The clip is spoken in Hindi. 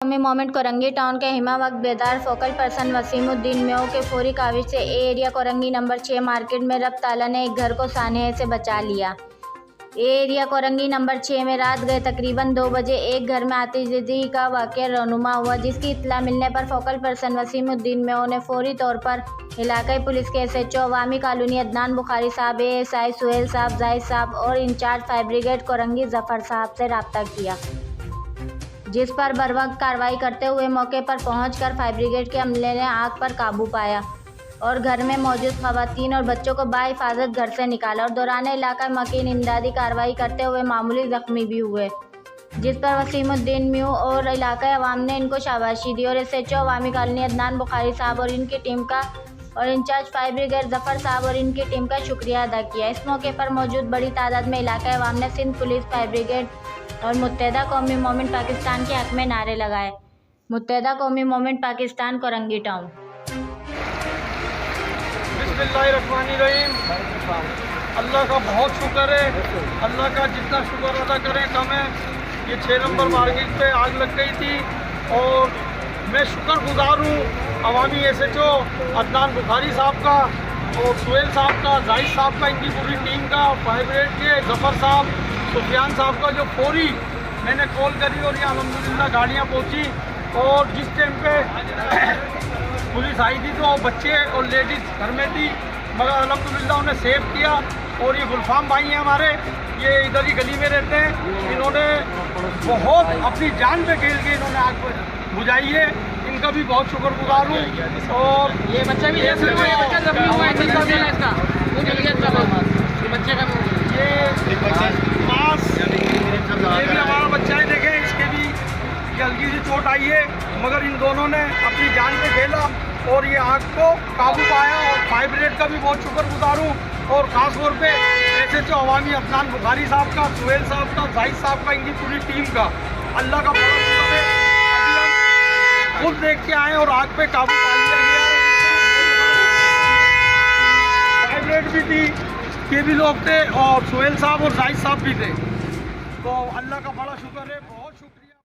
कौमी मोमेंट कोरंगी टाउन के हिमा वक्त बेदार फोकल पर्सन वसीमुद्दीन मेओ के फौरी काविश से ए एरिया कोरंगी नंबर 6 मार्केट में रब ताला ने एक घर को सानहे से बचा लिया। ए एरिया कोरंगी नंबर 6 में रात गए तकरीबन 2 बजे एक घर में आतिशबाजी का वाक़या रहनुमा हुआ, जिसकी इत्तला मिलने पर फोकल पर्सन वसीमुद्दीन मेओ ने फौरी तौर पर इलाकाई पुलिस के SHO Awami colony Adnan Bukhari sahab, ASI Suhail sahab, Zahid sahab और incharge fire brigade Korangi Zafar sahab से रब्ता किया, जिस पर बरवक्त कार्रवाई करते हुए मौके पर पहुंचकर फायर ब्रिगेड के अमले ने आग पर काबू पाया और घर में मौजूद खवातीन और बच्चों को बाहिफाजत घर से निकाला और दौरान इलाका मकीन इमदादी कार्रवाई करते हुए मामूली जख्मी भी हुए, जिस पर वसीमुद्दीन मेओ और इलाका अवाम ने इनको शाबाशी दी और SHO अवामी कॉलोनी अदनान बुखारी साहब और इनकी टीम का और इंचार्ज फायर ब्रिगेड जफ़र साहब और इनकी टीम का शुक्रिया अदा किया। इस मौके पर मौजूद बड़ी तादाद में इलाका अवाम ने सिंध पुलिस, फायर ब्रिगेड और मुत्तहदा कौमी मोमेंट पाकिस्तान के हक़ में नारे लगाए। मुत्तहदा कौमी मोमेंट पाकिस्तान कोरंगी टाउन। बिस्मिल्लाहिर्रहमानिर्रहीम। अल्लाह का बहुत शुक्र है, अल्लाह का जितना शुक्र अदा करें कम है। ये 6 नंबर मार्केट पे आग लग गई थी और मैं शुक्रगुजार हूँ अवामी SHO अदनान बुखारी साहब का और सुहेल साहब का, जाहिद साहब का, इनकी पूरी टीम का, फायर ब्रिगेड के जफ़र साहब, सुफियान साहब का, जो फौरी मैंने कॉल करी और ये अल्हम्दुलिल्लाह गाड़ियाँ पहुँची और जिस टाइम पे पुलिस आई थी तो बच्चे और लेडीज़ घर में थी, मगर अल्हम्दुलिल्लाह उन्हें सेव किया। और ये गुलफाम भाई हैं हमारे, ये इधर ही गली में रहते हैं, इन्होंने बहुत अपनी जान पे खेल के इन्होंने आग बुझाई है, इनका भी बहुत शुक्रगुजार हूँ। और ये बच्चा भी बच्चा जख्मी हुआ है, इसका बच्चे का मास ये भी हमारा बच्चा है, देखें इसके भी ये हल्की सी चोट आई है, मगर इन दोनों ने अपनी जान पे खेला और ये आग को काबू पाया। और फायर ब्रिगेड का भी बहुत शुक्रगुजार हूँ और ख़ास तौर पे SHO अवामी अदनान बुखारी साहब का, सुहेल साहब का, जाहिद साहब का, इनकी पूरी टीम का अल्लाह का बड़ा शुक्र है। अभी हम खुद देख के आए और आग पे काबू पा लिया गया है। फायर ब्रिगेड भी थी, ये भी लोग थे और सुहेल साहब और जाहिद साहब भी थे, तो अल्लाह का बड़ा शुक्र है।